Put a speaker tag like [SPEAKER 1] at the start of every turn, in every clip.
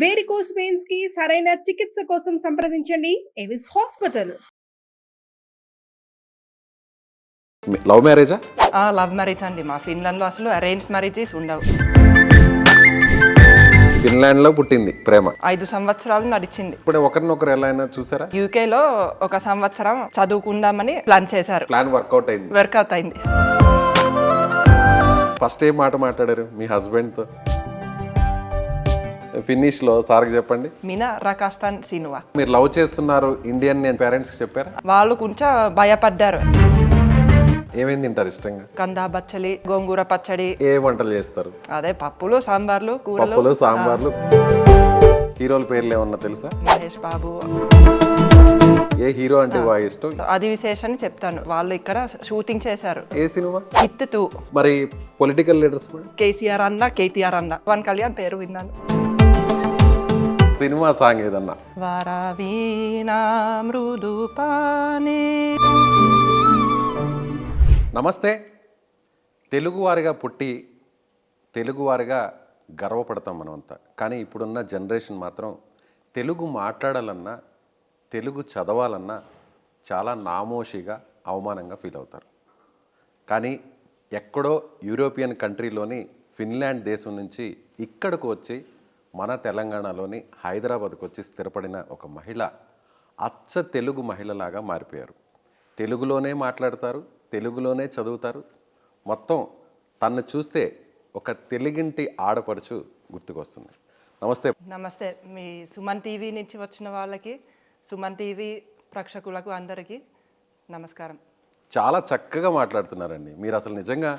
[SPEAKER 1] Varicose veins కి సరైన చికిత్స కోసం సంప్రదించండి ఎవిస్ హాస్పిటల్.
[SPEAKER 2] లవ్ మ్యారేజా?
[SPEAKER 3] లవ్ మ్యారేజ్ అండి. మా ఫిన్లాండ్లో అసలు అరేంజ్ మ్యారేజెస్ ఉండవు.
[SPEAKER 2] ఫిన్లాండ్లో పుట్టింది ప్రేమ.
[SPEAKER 3] 5 సంవత్సరాలు నడిచింది.
[SPEAKER 2] ఇప్పుడు ఒకరినొకరు ఎలా అయినా చూసారా?
[SPEAKER 3] యూకేలో 1 సంవత్సరం చదువుకుందామని ప్లాన్ చేశారు.
[SPEAKER 2] ప్లాన్ వర్కౌట్ అయింది.
[SPEAKER 3] వర్కౌట్ అయింది.
[SPEAKER 2] ఫస్ట్ ఏం మాట మాట్లాడారు మీ హస్బెండ్తో? ఫినిష్ లో సార్కి చెప్పండి.
[SPEAKER 3] మీనా రకాస్తాన్ సినువా.
[SPEAKER 2] మీరు లవ్ చేస్తున్నారు ఇండియన్ పేరెంట్స్ చెప్పారా?
[SPEAKER 3] వాళ్ళు కొంచెం భయపడ్డారు.
[SPEAKER 2] ఏమేమి తింటారు ఇష్టంగా?
[SPEAKER 3] కందా బచ్చలి, గోంగూర పచ్చడి.
[SPEAKER 2] ఏ వంటలు చేస్తారు?
[SPEAKER 3] అదే పప్పులు, సాంబార్లు, కూరలు.
[SPEAKER 2] పప్పులు, సాంబార్లు. హీరోల పేర్లు ఏమన్నా తెలుసా?
[SPEAKER 3] మహేష్ బాబు.
[SPEAKER 2] ఏ హీరో అంటే బాగా ఇష్టం?
[SPEAKER 3] అది విశేషం చెప్తాను. వాళ్ళు ఇక్కడ షూటింగ్ చేశారు.
[SPEAKER 2] ఏ సినిమా?
[SPEAKER 3] హిట్ 2.
[SPEAKER 2] మరి పొలిటికల్ లీడర్స్ కూడా?
[SPEAKER 3] కేసీఆర్ అన్న, కేటీఆర్ అన్న. పవన్ కళ్యాణ్ పేరు విన్నాను.
[SPEAKER 2] సినిమా సాంగ్ ఏదన్నా?
[SPEAKER 3] వరవీణా మృదుపానే.
[SPEAKER 2] నమస్తే. తెలుగువారిగా పుట్టి తెలుగువారిగా గర్వపడతాం మనమంతా. కానీ ఇప్పుడున్న జనరేషన్ మాత్రం తెలుగు మాట్లాడాలన్నా తెలుగు చదవాలన్నా చాలా నామోషిగా అవమానంగా ఫీల్ అవుతారు. కానీ ఎక్కడో యూరోపియన్ కంట్రీలోని ఫిన్లాండ్ దేశం నుంచి ఇక్కడికి వచ్చి మన తెలంగాణలోని హైదరాబాద్కు వచ్చి స్థిరపడిన ఒక మహిళ అచ్చ తెలుగు మహిళలాగా మారిపోయారు. తెలుగులోనే మాట్లాడతారు, తెలుగులోనే చదువుతారు. మొత్తం తను చూస్తే ఒక తెలుగింటి ఆడపడుచు గుర్తుకొస్తుంది. నమస్తే.
[SPEAKER 3] నమస్తే. మీ సుమన్ టీవీ నుంచి వచ్చిన వాళ్ళకి, సుమన్ టీవీ ప్రేక్షకులకు అందరికీ నమస్కారం.
[SPEAKER 2] చాలా చక్కగా మాట్లాడుతున్నారండి మీరు. అసలు నిజంగా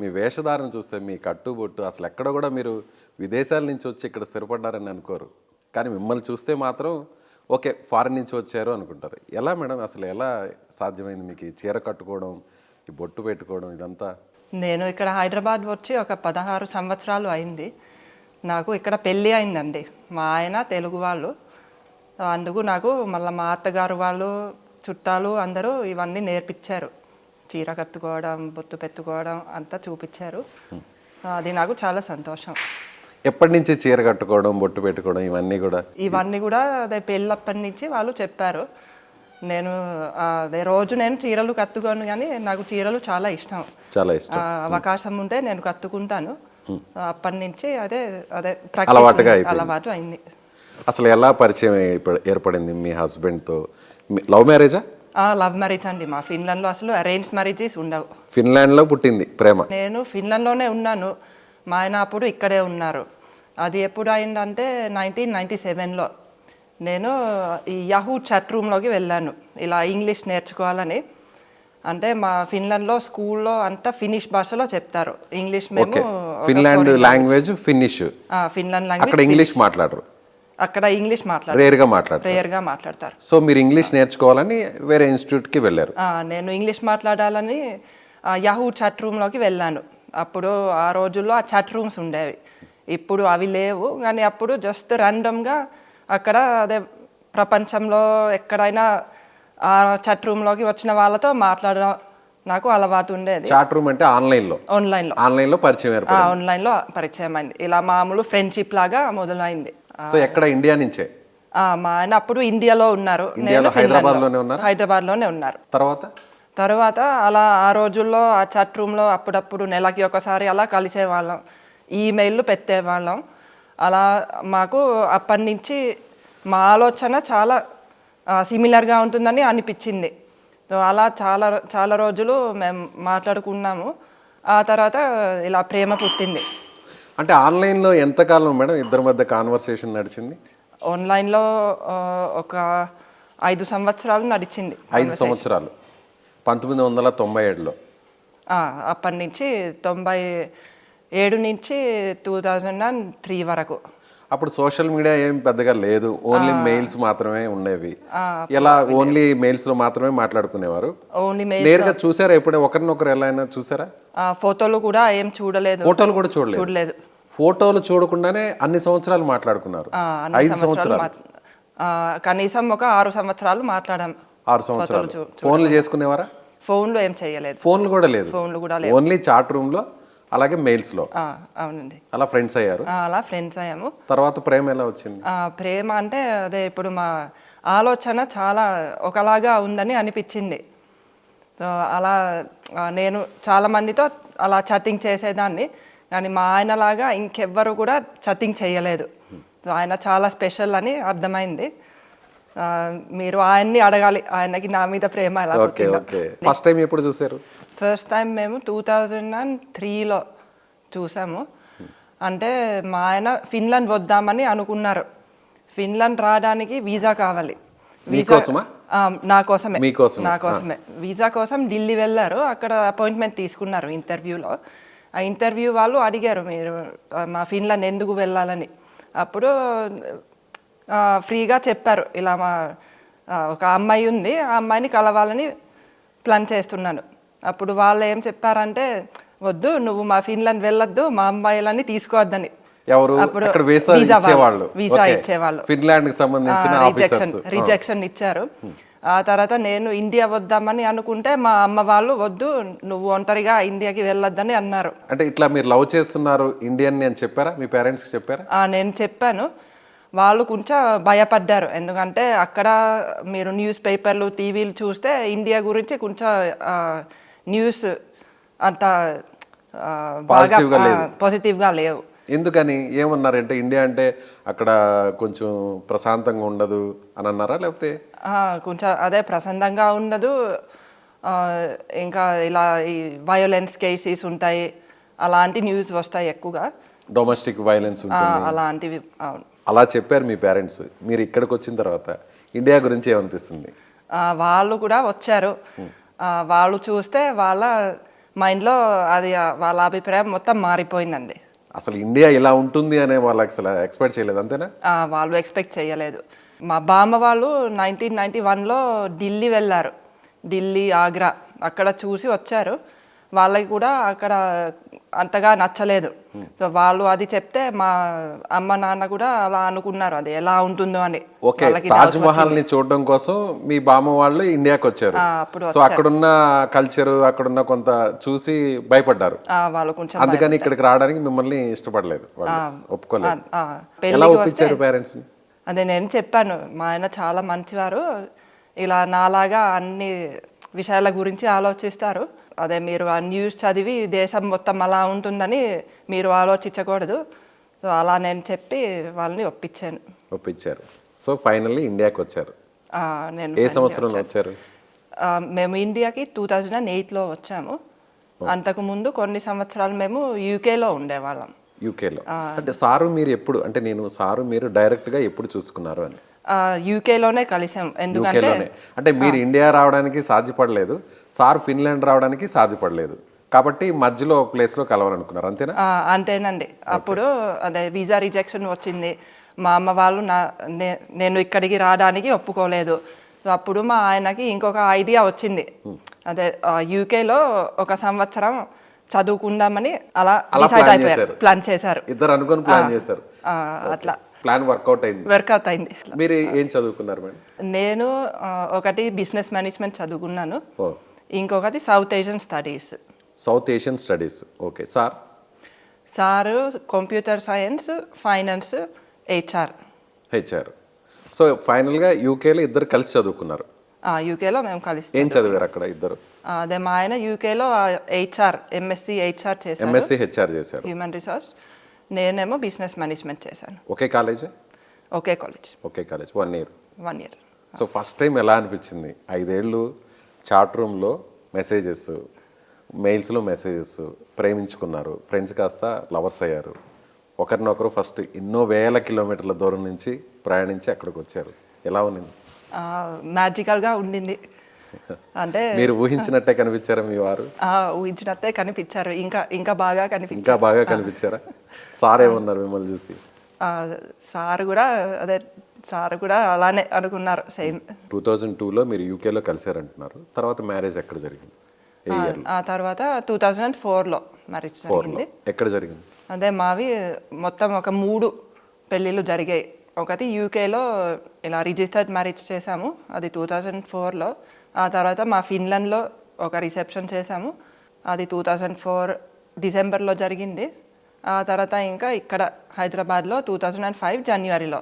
[SPEAKER 2] మీ వేషధారణ చూస్తే, మీ కట్టుబొట్టు, అసలు ఎక్కడ కూడా మీరు విదేశాల నుంచి వచ్చి ఇక్కడ స్థిరపడ్డారని అనుకోరు. కానీ మిమ్మల్ని చూస్తే మాత్రం ఓకే ఫారిన్ నుంచి వచ్చారు అనుకుంటారు. ఎలా మేడం, అసలు ఎలా సాధ్యమైంది మీకు ఈ చీర కట్టుకోవడం, ఈ బొట్టు పెట్టుకోవడం ఇదంతా?
[SPEAKER 3] నేను ఇక్కడ హైదరాబాద్ వచ్చి ఒక 16 సంవత్సరాలు అయింది. నాకు ఇక్కడ పెళ్ళి అయిందండి. మా ఆయన తెలుగు వాళ్ళు. అందుకు నాకు మళ్ళీ మా అత్తగారు వాళ్ళు, చుట్టాలు అందరూ ఇవన్నీ నేర్పించారు. చీర కట్టుకోవడం, బొట్టు పెట్టుకోవడం అంతా చూపించారు. అది నాకు చాలా సంతోషం.
[SPEAKER 2] ఎప్పటి నుంచి చీర కట్టుకోవడం, బొట్టు పెట్టుకోవడం ఇవన్నీ కూడా
[SPEAKER 3] అదే పెళ్ళప్పటి నుంచి వాళ్ళు చెప్పారు. నేను అదే రోజు నేను చీరలు కట్టుకోను, కానీ నాకు చీరలు చాలా ఇష్టం. అవకాశం ఉంటే నేను కట్టుకుంటాను. అప్పటి నుంచి అదే అదే అలవాటు అయింది.
[SPEAKER 2] అసలు ఎలా పరిచయం ఏర్పడింది మీ హస్బెండ్తో? లవ్ మ్యారేజా?
[SPEAKER 3] లవ్ మ్యారేజ్ అండి. మా ఫిన్లాండ్లో అసలు అరేంజ్ మ్యారేజెస్ ఉండవు.
[SPEAKER 2] ఫిన్లాండ్లో పుట్టింది ప్రేమ.
[SPEAKER 3] నేను ఫిన్లాండ్లోనే ఉన్నాను. మా ఆయన అప్పుడు ఇక్కడే ఉన్నారు. అది ఎప్పుడు అయిందంటే 1997లో నేను ఈ యాహూ చాట్ రూమ్లోకి వెళ్ళాను ఇలా ఇంగ్లీష్ నేర్చుకోవాలని. అంటే మా ఫిన్లాండ్లో స్కూల్లో అంతా ఫినిష్ భాషలో చెప్తారు. ఇంగ్లీష్ మేము
[SPEAKER 2] Finland language finish.
[SPEAKER 3] Finland language.
[SPEAKER 2] అక్కడ ఇంగ్లీష్ మాట్లాడరు.
[SPEAKER 3] అక్కడ ఇంగ్లీష్ రేర్గా మాట్లాడతారు.
[SPEAKER 2] సో మీరు ఇంగ్లీష్ నేర్చుకోవాలని వేరే ఇన్స్టిట్యూట్కి వెళ్ళారు?
[SPEAKER 3] నేను ఇంగ్లీష్ మాట్లాడాలని యాహూ చాట్ రూమ్లోకి వెళ్ళాను. అప్పుడు ఆ రోజుల్లో ఆ చాట్ రూమ్స్ ఉండేవి. ఇప్పుడు అవి లేవు. కానీ అప్పుడు జస్ట్ ర్యాండమ్గా అక్కడ అదే ప్రపంచంలో ఎక్కడైనా ఆ చాట్ రూమ్లోకి వచ్చిన వాళ్ళతో మాట్లాడడం నాకు అలవాటు ఉండేది.
[SPEAKER 2] చాట్ రూమ్ అంటే ఆన్లైన్లో
[SPEAKER 3] పరిచయం అయింది. ఇలా మామూలు ఫ్రెండ్షిప్ లాగా మొదలైంది.
[SPEAKER 2] సో ఎక్కడ? ఇండియా నుంచే?
[SPEAKER 3] మా ఆయన అప్పుడు ఇండియాలో ఉన్నారు. హైదరాబాద్లోనే ఉన్నారు. తర్వాత అలా ఆ రోజుల్లో ఆ చాట్ రూమ్లో అప్పుడప్పుడు నెలకి ఒకసారి అలా కలిసేవాళ్ళం. ఈమెయిల్ పెట్టేవాళ్ళం. అలా మాకు అప్పటి నుంచి మా ఆలోచన చాలా సిమిలర్గా ఉంటుందని అనిపించింది. అలా చాలా చాలా రోజులు మేము మాట్లాడుకున్నాము. ఆ తర్వాత ఇలా ప్రేమ పుట్టింది.
[SPEAKER 2] అంటే ఆన్లైన్లో ఎంతకాలం మేడం ఇద్దరి మధ్య కాన్వర్సేషన్ నడిచింది?
[SPEAKER 3] ఆన్లైన్లో ఒక 5 సంవత్సరాలు నడిచింది.
[SPEAKER 2] 5 సంవత్సరాలు 1997లో.
[SPEAKER 3] అప్పటి నుంచి 97 నుంచి 2003 వరకు.
[SPEAKER 2] అప్పుడు సోషల్ మీడియా ఏం పెద్దగా లేదు, ఓన్లీ మెయిల్స్ మాత్రమే ఉండేవి. ఎలా ఓన్లీ మెయిల్స్ లో మాత్రమే మాట్లాడుకునేవారు? నేరుగా చూసారా ఎప్పుడే ఒకరినొకరు ఎలా అయినా చూసారా?
[SPEAKER 3] ఫోటోలు కూడా ఏం చూడలేదు.
[SPEAKER 2] ఫోటోలు కూడా చూడలేదు. ఫోటోలు చూడకుండానే అన్ని సంవత్సరాలు మాట్లాడుకున్నారు. 5 సంవత్సరాలు
[SPEAKER 3] కనీసం ఒక 6 సంవత్సరాలు మాట్లాడాం.
[SPEAKER 2] 6 సంవత్సరాలు ఫోన్లు చేసుకునేవారా?
[SPEAKER 3] ఫోన్లో ఏం చేయలేదు.
[SPEAKER 2] ఫోన్లు కూడా లేదు. ఓన్లీ చాట్ రూమ్ లో అలాగే మెయిల్స్లో
[SPEAKER 3] అవునండి.
[SPEAKER 2] అలా ఫ్రెండ్స్ అయ్యారు.
[SPEAKER 3] అలా ఫ్రెండ్స్ అయ్యాము.
[SPEAKER 2] తర్వాత ప్రేమ ఎలా వచ్చింది?
[SPEAKER 3] ప్రేమ అంటే అదే ఇప్పుడు మా ఆలోచన చాలా ఒకలాగా ఉందని అనిపించింది. సో అలా నేను చాలా మందితో అలా చట్టింగ్ చేసేదాన్ని, కానీ మా ఆయనలాగా ఇంకెవ్వరు కూడా చట్టింగ్ చేయలేదు. సో ఆయన చాలా స్పెషల్ అని అర్థమైంది. మీరు ఆయన్ని అడగాలి, ఆయనకి నా మీద ప్రేమ ఎలా పుట్టిందో.
[SPEAKER 2] ఫస్ట్ టైం ఎప్పుడు చూసారు?
[SPEAKER 3] ఫస్ట్ టైం మేము 2003లో చూసాము. అంటే మా ఆయన ఫిన్లాండ్ వద్దామని అనుకున్నారు. ఫిన్లాండ్ రావడానికి వీసా కావాలి. నా కోసమే వీసా కోసం ఢిల్లీ వెళ్ళారు. అక్కడ అపాయింట్మెంట్ తీసుకున్నారు ఇంటర్వ్యూలో. ఆ ఇంటర్వ్యూ వాళ్ళు అడిగారు, మీరు మా ఫిన్లాండ్ ఎందుకు వెళ్ళాలని. అప్పుడు ఫ్రీగా చెప్పారు, ఇలా మా ఒక అమ్మాయి ఉంది, ఆ అమ్మాయిని కలవాలని ప్లాన్ చేస్తున్నాను. అప్పుడు వాళ్ళు ఏం చెప్పారంటే, వద్దు నువ్వు మా ఫిన్లాండ్ వెళ్ళొద్దు, మా అమ్మాయిలని తీసుకోవద్దని. వీసా ఇచ్చేవాళ్ళు
[SPEAKER 2] ఫిన్లాండ్ కి సంబంధించిన
[SPEAKER 3] రిజెక్షన్ ఇచ్చారు. ఆ తర్వాత నేను ఇండియా వద్దామని అనుకుంటే మా అమ్మ వాళ్ళు వద్దు, నువ్వు ఒంటరిగా ఇండియాకి వెళ్ళొద్దని అన్నారు.
[SPEAKER 2] అంటే ఇట్లా మీరు లవ్ చేస్తున్నారు ఇండియన్ అని చెప్పారా మీ పేరెంట్స్ కి? చెప్పారా?
[SPEAKER 3] నేను చెప్పాను. వాళ్ళు కొంచెం భయపడ్డారు, ఎందుకంటే అక్కడ మీరు న్యూస్ పేపర్లు టీవీలు చూస్తే ఇండియా గురించి కొంచెం న్యూస్ అంత బాగా పాజిటివ్గా లేవు.
[SPEAKER 2] ఎందుకని ఏమన్నారంటే, ఇండియా అంటే అక్కడ కొంచెం ప్రశాంతంగా ఉండదు అని అన్నారా, లేకపోతే?
[SPEAKER 3] కొంచెం అదే ప్రశాంతంగా ఉండదు, ఇంకా ఇలా ఈ వయోలెన్స్ కేసెస్ ఉంటాయి, అలాంటి న్యూస్ వస్తాయి ఎక్కువగా,
[SPEAKER 2] డొమెస్టిక్ వైలెన్స్
[SPEAKER 3] అలాంటివి.
[SPEAKER 2] అలా చెప్పారు మీ పేరెంట్స్. మీరు ఇక్కడికి వచ్చిన తర్వాత ఇండియా గురించి ఏమనిపిస్తుంది?
[SPEAKER 3] వాళ్ళు కూడా వచ్చారు. వాళ్ళు చూస్తే వాళ్ళ మైండ్లో అది వాళ్ళ అభిప్రాయం మొత్తం మారిపోయిందండి.
[SPEAKER 2] అసలు ఇండియా ఇలా ఉంటుంది అనే వాళ్ళు అసలు ఎక్స్పెక్ట్ చేయలేదు, అంతేనా?
[SPEAKER 3] వాళ్ళు ఎక్స్పెక్ట్ చేయలేదు. మా బామ్మ వాళ్ళు 1991లో ఢిల్లీ వెళ్ళారు. ఢిల్లీ, ఆగ్రా అక్కడ చూసి వచ్చారు. వాళ్ళకి కూడా అక్కడ అంతగా నచ్చలేదు. సో వాళ్ళు అది చెప్తే మా అమ్మ నాన్న కూడా అలా అనుకున్నారు, అది ఎలా ఉంటుందో అని.
[SPEAKER 2] తాజ్ మహల్ ని చూడడం కోసం మీ బామ్మ వాళ్ళు ఇండియాకి వచ్చారు. సో అక్కడున్న కల్చర్, అక్కడున్న కొంత చూసి భయపడ్డారు
[SPEAKER 3] వాళ్ళు కొంచెం.
[SPEAKER 2] అందుకని ఇక్కడికి రావడానికి మిమ్మల్ని ఇష్టపడలేదు, ఒప్పుకోలేదు. ఎలా ఒప్పించారు పేరెంట్స్ ని?
[SPEAKER 3] అదే నేను చెప్పాను, మా ఆయన చాలా మంచివారు, ఇలా నాలాగా అన్ని విషయాల గురించి ఆలోచిస్తారు. అదే మీరు ఆ న్యూస్ చదివి దేశం మొత్తం అలా ఉంటుందని మీరు ఆలోచించకూడదు. సో అలా నేను చెప్పి వాళ్ళని ఒప్పించారు.
[SPEAKER 2] సో ఫైనల్లీ ఇండియాకి వచ్చారు. నేను ఏ సంవత్సరంలో వచ్చారు?
[SPEAKER 3] మేము ఇండియాకి 2008లో వచ్చాము. అంతకుముందు కొన్ని సంవత్సరాలు మేము యూకేలో ఉండేవాళ్ళం.
[SPEAKER 2] యూకేలో అంటే సారు మీరు ఎప్పుడు, అంటే నేను సారు మీరు డైరెక్ట్గా ఎప్పుడు చూసుకున్నారు అని?
[SPEAKER 3] యూకేలోనే కలిసాం. ఎందుకంటే
[SPEAKER 2] అంటే మీరు ఇండియా రావడానికి సాధ్యపడలేదు, సార్ ఫిన్లాండ్ రావడానికి సాధ్యపడలేదు, కాబట్టి మధ్యలో ఒక ప్లేస్లో కలవాలనుకున్నారు, అంతేనా?
[SPEAKER 3] అంతేనండి. అప్పుడు అదే వీసా రిజెక్షన్ వచ్చింది. మా అమ్మ వాళ్ళు నేను ఇక్కడికి రావడానికి ఒప్పుకోలేదు. సో అప్పుడు మా ఆయనకి ఇంకొక ఐడియా వచ్చింది, అదే యూకేలో ఒక సంవత్సరం చదువుకుందామని అలా డిసైడ్ అయిపోయారు, ప్లాన్ చేశారు.
[SPEAKER 2] ఇద్దరు అనుకుని ప్లాన్ చేశారు.
[SPEAKER 3] అట్లా
[SPEAKER 2] ప్లాన్ వర్కౌట్ అయింది. మీరు ఏం చదువుకున్నారు మేడం?
[SPEAKER 3] నేను ఒకటి బిజినెస్ మేనేజ్మెంట్ చదువుకున్నాను, ఇంకొకటి south Asian studies. Okay. Sir computer science, finance, HR.
[SPEAKER 2] So ఫైనల్గా యూకేలో ఇద్దరు కలిసి చదువుకున్నారు.
[SPEAKER 3] యూకేలో మేము కలిసి.
[SPEAKER 2] ఏం చదివారు అక్కడ ఇద్దరు?
[SPEAKER 3] అదే మా ఆయన యూకేలో ఎంఎస్సి హెచ్ఆర్ చేశారు, హ్యూమన్ రిసోర్స్. నేనేమో బిజినెస్ మేనేజ్మెంట్ చేశాను.
[SPEAKER 2] ఒకే college. 1 year. So first time ఎలా అనిపించింది? 5 ఏళ్ళు చాట్ రూమ్లో మెసేజెస్, మెయిల్స్లో మెసేజెస్, ప్రేమించుకున్నారు, ఫ్రెండ్స్ కాస్త లవర్స్ అయ్యారు, ఒకరినొకరు ఫస్ట్ ఎన్నో వేల కిలోమీటర్ల దూరం నుంచి ప్రయాణించి అక్కడికి వచ్చారు. ఎలా ఉన్నింది?
[SPEAKER 3] మ్యాజికల్గా ఉండింది. అంటే
[SPEAKER 2] మీరు ఊహించినట్టే కనిపించారా మీ వారు?
[SPEAKER 3] ఊహించినట్టే కనిపించారు, ఇంకా బాగా
[SPEAKER 2] కనిపించారా? సార్ ఏమన్నారు మిమ్మల్ని చూసి?
[SPEAKER 3] సార్ కూడా అలానే అనుకున్నారు, సేమ్.
[SPEAKER 2] 2002లో మీరు యూకేలో కలిసారంటున్నారు. తర్వాత మ్యారేజ్ ఎక్కడ జరిగింది?
[SPEAKER 3] ఆ తర్వాత 2004లో మ్యారేజ్ జరిగింది.
[SPEAKER 2] ఎక్కడ జరిగింది?
[SPEAKER 3] అదే మావి మొత్తం ఒక 3 పెళ్ళిళ్ళు జరిగాయి. ఒకటి యూకేలో ఇలా రిజిస్టర్డ్ మ్యారేజ్ చేశాము, అది 2004లో. ఆ తర్వాత మా ఫిన్లాండ్లో ఒక రిసెప్షన్ చేశాము, అది 2004 డిసెంబర్లో జరిగింది. ఆ తర్వాత ఇంకా ఇక్కడ హైదరాబాద్లో 2005 జనవరిలో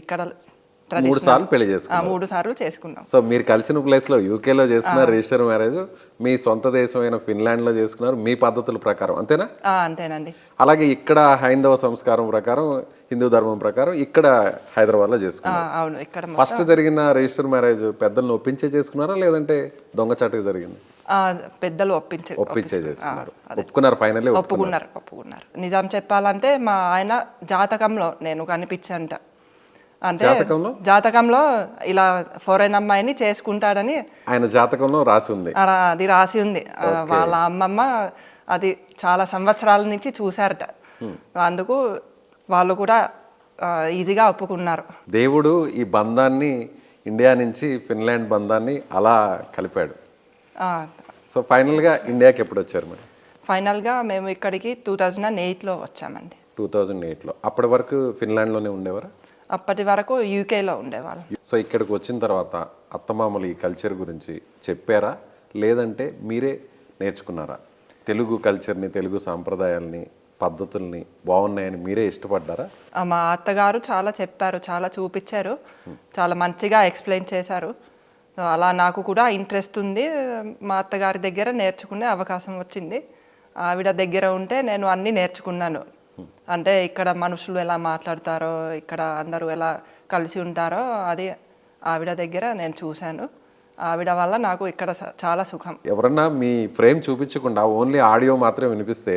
[SPEAKER 3] ఇక్కడ
[SPEAKER 2] 3 సార్లు పెళ్లి చేసుకున్నారు.
[SPEAKER 3] 3 సార్లు చేసుకున్నాం.
[SPEAKER 2] సో మీరు కలిసిన ప్లేస్లో యూకేలో చేసుకున్నారు రిజిస్టర్ మ్యారేజ్, మీ సొంత దేశమైన ఫిన్లాండ్లో చేసుకున్నారు మీ పద్ధతుల ప్రకారం, అంతేనా?
[SPEAKER 3] అంతేనండి.
[SPEAKER 2] అలాగే ఇక్కడ హైందవ సంస్కారం ప్రకారం, హిందూ ధర్మం ప్రకారం ఇక్కడ హైదరాబాద్లో చేసుకున్నారు.
[SPEAKER 3] అవును, ఇక్కడ
[SPEAKER 2] ఫస్ట్ జరిగిన రిజిస్టర్ మ్యారేజ్ పెద్దలను ఒప్పించే చేసుకున్నారా లేదంటే దొంగచాటుగా జరిగింది?
[SPEAKER 3] పెద్దలు
[SPEAKER 2] ఒప్పించే చేసుకున్నారు. ఒప్పుకున్నారు, ఫైనల్లీ
[SPEAKER 3] ఒప్పుకున్నారు. నిజం చెప్పాలంటే మా ఆయన జాతకంలో నేను కనిపించంట. అంటే జాతకంలో ఇలా ఫారెన్ అమ్మాయిని చేసుకుంటాడని
[SPEAKER 2] ఆయన జాతకంలో రాసి ఉంది.
[SPEAKER 3] అది రాసి ఉంది. వాళ్ళ అమ్మమ్మ అది చాలా సంవత్సరాల నుంచి చూశారట. అందుకు వాళ్ళు కూడా ఈజీగా ఒప్పుకున్నారు.
[SPEAKER 2] దేవుడు ఈ బంధాన్ని, ఇండియా నుంచి ఫిన్లాండ్ బంధాన్ని అలా కలిపాడు. సో ఫైనల్గా ఇండియాకి ఎప్పుడు వచ్చారు మరి?
[SPEAKER 3] ఫైనల్గా మేము ఇక్కడికి 2008లో వచ్చామండి.
[SPEAKER 2] 2008లో. అప్పటి వరకు ఫిన్లాండ్లోనే ఉండేవారా?
[SPEAKER 3] అప్పటి వరకు యూకేలో ఉండేవాళ్ళం.
[SPEAKER 2] సో ఇక్కడికి వచ్చిన తర్వాత అత్తమామలు ఈ కల్చర్ గురించి చెప్పారా లేదంటే మీరే నేర్చుకున్నారా? తెలుగు కల్చర్ని, తెలుగు సాంప్రదాయాల్ని, పద్ధతుల్ని బాగున్నాయని మీరే ఇష్టపడ్డారా?
[SPEAKER 3] మా అత్తగారు చాలా చెప్పారు, చాలా చూపించారు, చాలా మంచిగా ఎక్స్ప్లెయిన్ చేశారు. అలా నాకు కూడా ఇంట్రెస్ట్ ఉంది. మా అత్తగారి దగ్గర నేర్చుకునే అవకాశం వచ్చింది. ఆవిడ దగ్గర ఉంటే నేను అన్నీ నేర్చుకున్నాను. అంటే ఇక్కడ మనుషులు ఎలా మాట్లాడతారో, ఇక్కడ అందరూ ఎలా కలిసి ఉంటారో అది ఆవిడ దగ్గర నేను చూశాను. ఆవిడ వల్ల నాకు ఇక్కడ చాలా సుఖం.
[SPEAKER 2] ఎవరన్నా మీ ఫ్రేమ్ చూపించకుండా ఓన్లీ ఆడియో మాత్రమే వినిపిస్తే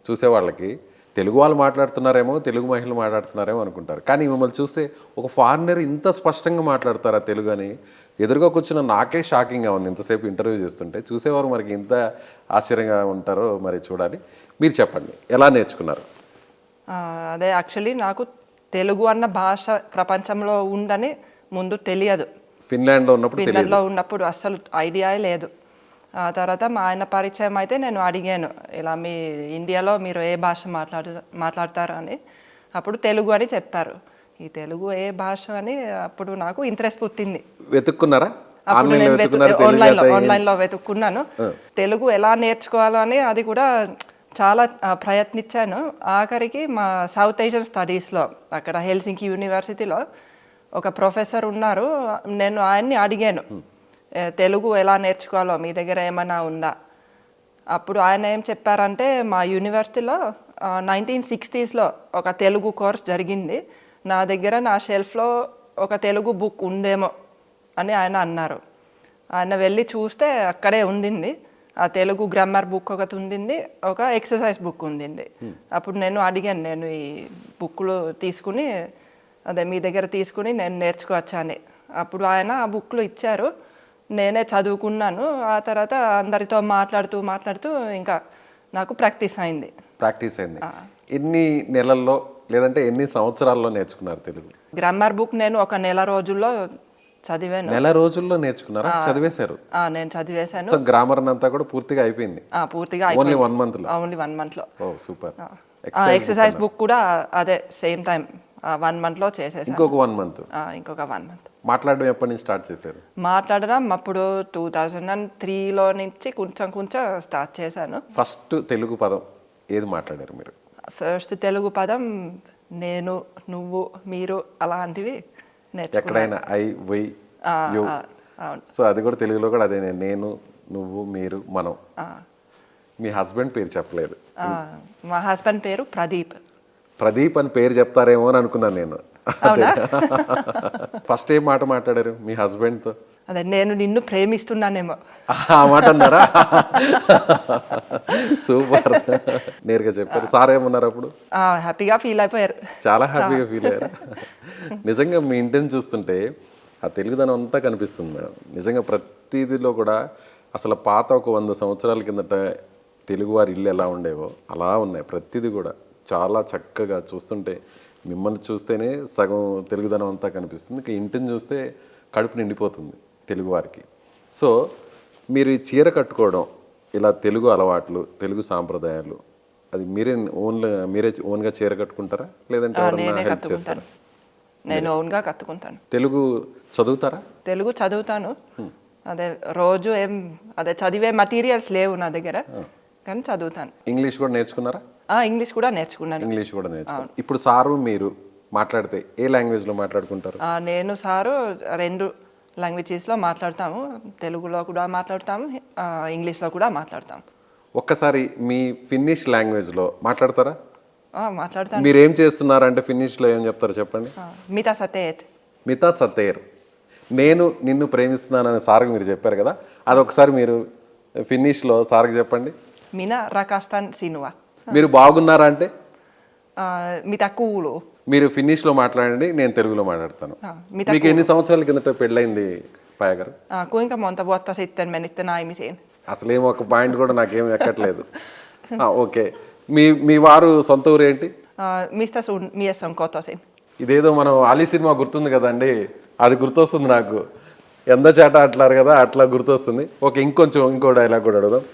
[SPEAKER 2] చూసేవాళ్ళకి తెలుగు వాళ్ళు మాట్లాడుతున్నారేమో, తెలుగు మహిళలు మాట్లాడుతున్నారేమో అనుకుంటారు. కానీ మిమ్మల్ని చూస్తే ఒక ఫారినర్ ఇంత స్పష్టంగా మాట్లాడతారా తెలుగు అని ఎదురుగా కూర్చున్న నాకే షాకింగ్గా ఉంది. ఇంతసేపు ఇంటర్వ్యూ చేస్తుంటే చూసేవారు మనకి ఇంత ఆశ్చర్యంగా ఉంటారో మరి చూడాలి. మీరు చెప్పండి, ఎలా నేర్చుకున్నారు?
[SPEAKER 3] అదే యాక్చువల్లీ నాకు తెలుగు అన్న భాష ప్రపంచంలో ఉందని ముందు తెలియదు.
[SPEAKER 2] ఫిన్లాండ్లో
[SPEAKER 3] ఉన్నప్పుడు అస్సలు ఐడియా లేదు. ఆ తర్వాత మా ఆయన పరిచయం అయితే నేను అడిగాను, ఇలా మీ ఇండియాలో మీరు ఏ భాష మాట్లాడతారు అని. అప్పుడు తెలుగు అని చెప్పారు. ఈ తెలుగు ఏ భాష అని అప్పుడు నాకు ఇంట్రెస్ట్ పుట్టింది.
[SPEAKER 2] వెతుక్కున్నారా?
[SPEAKER 3] అప్పుడు నేను ఆన్లైన్లో వెతుక్కున్నాను. తెలుగు ఎలా నేర్చుకోవాలో అని అది కూడా చాలా ప్రయత్నించాను. ఆఖరికి మా సౌత్ ఏషియన్ స్టడీస్లో అక్కడ హెల్సింకి యూనివర్సిటీలో ఒక ప్రొఫెసర్ ఉన్నారు. నేను ఆయన్ని అడిగాను, తెలుగు ఎలా నేర్చుకోవాలో మీ దగ్గర ఏమైనా ఉందా? అప్పుడు ఆయన ఏం చెప్పారంటే మా యూనివర్సిటీలో 1960sలో ఒక తెలుగు కోర్స్ జరిగింది. నా దగ్గర నా షెల్ఫ్లో ఒక తెలుగు బుక్ ఉందేమో అని ఆయన అన్నారు. ఆయన వెళ్ళి చూస్తే అక్కడే ఉండింది. ఆ తెలుగు గ్రామర్ బుక్ ఒకటి ఉండింది, ఒక ఎక్సర్సైజ్ బుక్ ఉండింది. అప్పుడు నేను అడిగాను, నేను ఈ బుక్లు తీసుకుని అదే మీ దగ్గర తీసుకుని నేను నేర్చుకోవచ్చా అని. అప్పుడు ఆయన ఆ బుక్లు ఇచ్చారు. నేనే చదువుకున్నాను. ఆ తర్వాత అందరితో మాట్లాడుతూ ఇంకా నాకు ప్రాక్టీస్ అయింది.
[SPEAKER 2] ఎన్ని నెలల్లో లేదంటే ఎన్ని సంవత్సరాల్లో నేర్చుకున్నారు తెలుగు?
[SPEAKER 3] గ్రామర్ బుక్ నేను ఒక నెల రోజుల్లో చదివాను.
[SPEAKER 2] నెల రోజుల్లో నేర్చుకున్నారా? చదివేశారు?
[SPEAKER 3] నేను చదివేశాను.
[SPEAKER 2] గ్రామర్ అంతా కూడా పూర్తిగా అయిపోయింది. ఓన్లీ 1 monthలో. ఓ సూపర్.
[SPEAKER 3] ఎక్సర్సైజ్ బుక్ కూడా అదే సేమ్ టైం 1 monthలో చేసేసాను.
[SPEAKER 2] ఇంకొక 1 month.
[SPEAKER 3] ఇంకొక 1 month.
[SPEAKER 2] మాట్లాడడం ఎప్పటి నుంచి స్టార్ట్ చేశారు?
[SPEAKER 3] మాట్లాడడం అప్పుడు 2003లో నుంచి కొంచెం స్టార్ట్ చేశాను.
[SPEAKER 2] ఫస్ట్ తెలుగు పదం ఏది మాట్లాడారు మీరు?
[SPEAKER 3] ఫస్ట్ తెలుగు పదం నేను, నువ్వు, మీరు అలాంటివి నేర్చుకున్నాను.
[SPEAKER 2] ఎక్కడైనా ఐ, వై, యు. సో అది కూడా తెలుగులో కూడా అదే, నేను, నువ్వు, మీరు, మనం. మీ హస్బెండ్ పేరు చెప్పలేదు.
[SPEAKER 3] మా హస్బెండ్ పేరు ప్రదీప్.
[SPEAKER 2] ప్రదీప్ అని పేరు చెప్తారేమో అని అనుకున్నాను నేను. ఫస్ట్ ఏం మాట మాట్లాడారు మీ హస్బెండ్తో?
[SPEAKER 3] అదే, నేను నిన్ను ప్రేమిస్తున్నానేమో
[SPEAKER 2] ఆ మాట అన్నారా? సూపర్, నేరుగా చెప్పారు. సార్ ఏమన్నారు అప్పుడు?
[SPEAKER 3] హ్యాపీగా ఫీల్ అయిపోయారు.
[SPEAKER 2] చాలా హ్యాపీగా ఫీల్ అయ్యారు. నిజంగా మీ ఇంటిని చూస్తుంటే ఆ తెలుగుదనం అంతా కనిపిస్తుంది మేడం. నిజంగా ప్రతిదిలో కూడా అసలు పాత ఒక 100 సంవత్సరాల కిందట తెలుగువారి ఇల్లు ఎలా ఉండేవో అలా ఉన్నాయి. ప్రతిదీ కూడా చాలా చక్కగా చూస్తుంటే, మిమ్మల్ని చూస్తేనే సగం తెలుగుదనం అంతా కనిపిస్తుంది. ఇక ఇంటిని చూస్తే కడుపు నిండిపోతుంది తెలుగువారికి. సో మీరు ఈ చీర కట్టుకోవడం, ఇలా తెలుగు అలవాట్లు, తెలుగు సాంప్రదాయాలు, అది మీరే ఓన్గా చీర కట్టుకుంటారా లేదంటే ఎవరైనా హెల్ప్ చేస్తారా?
[SPEAKER 3] నేను ఓన్గా కట్టుకుంటాను.
[SPEAKER 2] తెలుగు చదువుతారా?
[SPEAKER 3] తెలుగు చదువుతాను. అదే రోజు చదివే మెటీరియల్స్ లేవు నా దగ్గర. కానీ చదువుతాను.
[SPEAKER 2] ఇంగ్లీష్ కూడా నేర్చుకున్నారా?
[SPEAKER 3] ఇంగ్లీష్ కూడా నేర్చుకున్నాను.
[SPEAKER 2] ఇంగ్లీష్ కూడా నేర్చుకున్నారు. ఇప్పుడు సారు మీరు మాట్లాడితే ఏ లాంగ్వేజ్లో మాట్లాడుకుంటారు?
[SPEAKER 3] నేను సారు 2 లాంగ్వేజెస్లో మాట్లాడతాము. తెలుగులో కూడా మాట్లాడతాము, ఇంగ్లీష్లో కూడా మాట్లాడతాము.
[SPEAKER 2] ఒక్కసారి మీ ఫిన్నిష్ లాంగ్వేజ్లో మాట్లాడతారా?
[SPEAKER 3] మాట్లాడతాను.
[SPEAKER 2] మీరు ఏం చేస్తున్నారంటే ఫిన్నిష్లో ఏం చెప్తారు చెప్పండి.
[SPEAKER 3] మితా సతేత్.
[SPEAKER 2] మితా సతేర్. నేను నిన్ను ప్రేమిస్తున్నానని సార్కి మీరు చెప్పారు కదా, అదొకసారి మీరు ఫిన్నిష్లో సార్కి చెప్పండి.
[SPEAKER 3] మినా రకాస్తాన్ సినువా.
[SPEAKER 2] మీరు బాగున్నారా అంటే
[SPEAKER 3] మితా కూలు.
[SPEAKER 2] మీరు ఫిన్నిష్లో మాట్లాడండి, నేను తెలుగులో మాట్లాడతాను. మీకు ఎన్ని సంవత్సరాల కిందట పెళ్ళైంది పాయ గారు?
[SPEAKER 3] kuinka monta vuotta sitten menitte naimisiin?
[SPEAKER 2] అసలేం ఒక పాయింట్ కూడా నాకేం ఎక్కట్లేదు. ఓకే, మీ వారు సొంత ఊరు ఏంటి?
[SPEAKER 3] Mistä sun mies on kotoisin?
[SPEAKER 2] ఇదేదో మనం ఆలీ సినిమా గుర్తుంది కదండి, అది గుర్తొస్తుంది నాకు. ఎంత చేట అట్లారు కదా, అట్లా గుర్తొస్తుంది. ఓకే, ఇంకో డైలాగ్ కూడా అడుగుదాం.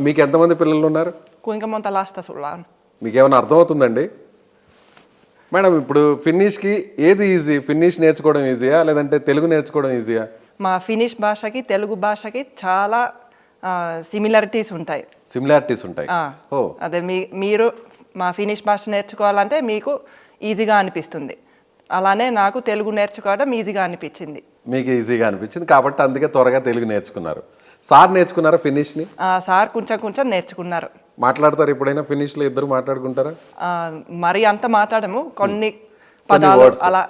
[SPEAKER 2] మీకు ఎంతమంది పిల్లలు ఉన్నారు?
[SPEAKER 3] Kuinka monta lasta sulla on?
[SPEAKER 2] మీకేమైనా అర్థమవుతుందండి మేడం? ఇప్పుడు ఫిన్నిష్కి ఏది ఈజీ? ఫిన్నిష్ నేర్చుకోవడం ఈజీయా లేదంటే తెలుగు నేర్చుకోవడం ఈజీయా?
[SPEAKER 3] మా ఫినిష్ భాషకి తెలుగు భాషకి చాలా సిమిలారిటీస్ ఉంటాయి.
[SPEAKER 2] సిమిలారిటీస్ ఉంటాయి.
[SPEAKER 3] అదే మీరు మా ఫినిష్ భాష నేర్చుకోవాలంటే మీకు ఈజీగా అనిపిస్తుంది. అలానే నాకు తెలుగు నేర్చుకోవడం ఈజీగా అనిపించింది.
[SPEAKER 2] మీకు ఈజీగా అనిపించింది కాబట్టి అందుకే త్వరగా తెలుగు నేర్చుకున్నారు. సార్ నేర్చుకున్నారా ఫినిష్ని?
[SPEAKER 3] సార్ కొంచెం నేర్చుకున్నారు.
[SPEAKER 2] మాట్లాడతారు ఎప్పుడైనా ఫినిష్లో? ఇద్దరు మాట్లాడుకుంటారా?
[SPEAKER 3] మరి అంత మాట్లాడము, కొన్ని పదాలు అలా.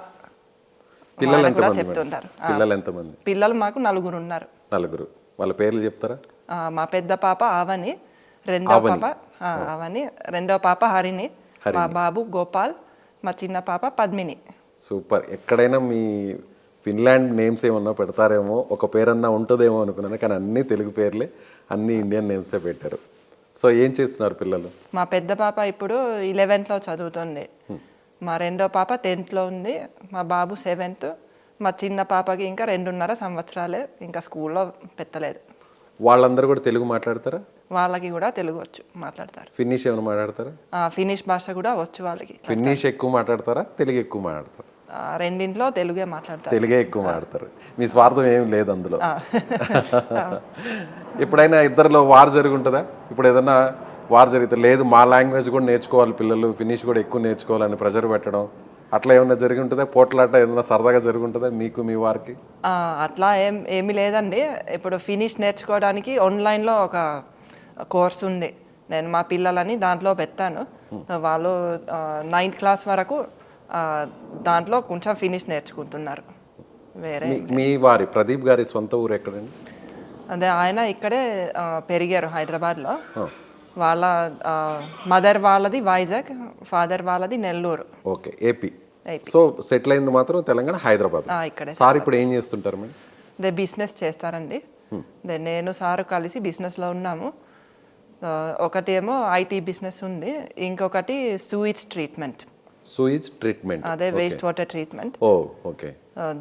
[SPEAKER 2] పిల్లలు ఎంత
[SPEAKER 3] చెప్తుంటారు.
[SPEAKER 2] పిల్లలు ఎంతమంది?
[SPEAKER 3] పిల్లలు మాకు 4 ఉన్నారు.
[SPEAKER 2] 4. వాళ్ళ పేర్లు చెప్తారా?
[SPEAKER 3] మా పెద్ద పాప అవని, రెండో పాప హరిణి, మా బాబు గోపాల్, మా చిన్న పాప పద్మిని.
[SPEAKER 2] సూపర్. ఎక్కడైనా మీ ఫిన్లాండ్ నేమ్స్ ఏమన్నా పెడతారేమో, ఒక పేరన్నా ఉంటుందేమో అనుకున్నాను, కానీ అన్నీ తెలుగు పేర్లే, అన్నీ ఇండియన్ నేమ్సే పెట్టారు. సో ఏం చేస్తున్నారు పిల్లలు?
[SPEAKER 3] మా పెద్ద పాప ఇప్పుడు 11th చదువుతుంది, మా రెండో పాప 10th ఉంది, మా బాబు 7th, మా చిన్న పాపకి ఇంకా 2.5 సంవత్సరాలే, ఇంకా స్కూల్లో పెట్టలేదు.
[SPEAKER 2] వాళ్ళందరూ కూడా తెలుగు మాట్లాడతారా?
[SPEAKER 3] వాళ్ళకి కూడా తెలుగు వచ్చు, మాట్లాడతారు.
[SPEAKER 2] ఫిన్నిష్ ఏమైనా మాట్లాడతారా?
[SPEAKER 3] ఫినిష్ భాష కూడా వచ్చు వాళ్ళకి.
[SPEAKER 2] ఫిన్నిష్ ఎక్కువ మాట్లాడతారా, తెలుగు ఎక్కువ మాట్లాడతారు?
[SPEAKER 3] రెండింట్లో తెలుగే మాట్లాడతారు.
[SPEAKER 2] తెలుగే ఎక్కువ మాట్లాడతారు. మీ స్వార్థం ఏం లేదు అందులో. ఎప్పుడైనా ఇద్దరిలో వార్ జరుగుంటుందా? ఇప్పుడు ఏదన్నా వార్ జరిగితే లేదు మా లాంగ్వేజ్ కూడా నేర్చుకోవాలి పిల్లలు, ఫినిష్ కూడా ఎక్కువ నేర్చుకోవాలని ప్రెజర్ పెట్టడం అట్లా ఏమైనా జరిగి ఉంటుందా? పోట్లాట ఏదైనా సరదాగా జరుగుంటుందా మీకు మీ వారికి?
[SPEAKER 3] అట్లా ఏమీ లేదండి. ఇప్పుడు ఫినిష్ నేర్చుకోవడానికి ఆన్లైన్లో ఒక కోర్స్ ఉంది, నేను మా పిల్లలని దాంట్లో పెట్టాను. వాళ్ళు 9th క్లాస్ వరకు దాంట్లో కొంచెం ఫినిష్ నేర్చుకుంటున్నారు. వేరే
[SPEAKER 2] మీ వారి ప్రదీప్ గారి సొంత ఊరు ఎక్కడండి?
[SPEAKER 3] అదే ఆయన ఇక్కడే పెరిగారు హైదరాబాద్లో. వాళ్ళ మదర్ వాళ్ళది వైజాగ్, ఫాదర్ వాళ్ళది Nellore.
[SPEAKER 2] Okay, AP. So settle అయింది మాత్రం తెలంగాణ, హైదరాబాద్.
[SPEAKER 3] ఇక్కడే.
[SPEAKER 2] సార్ ఇప్పుడు ఏం చేస్తుంటారు మేడం?
[SPEAKER 3] అదే బిజినెస్ చేస్తారండి. నేను సారు కలిసి బిజినెస్లో ఉన్నాము. ఒకటి ఏమో ఐటీ బిజినెస్ ఉంది, ఇంకొకటి సూయిజ్ ట్రీట్మెంట్.
[SPEAKER 2] సూయిజ్ ట్రీట్మెంట్
[SPEAKER 3] అదే వేస్ట్ వాటర్ ట్రీట్మెంట్.
[SPEAKER 2] ఓకే.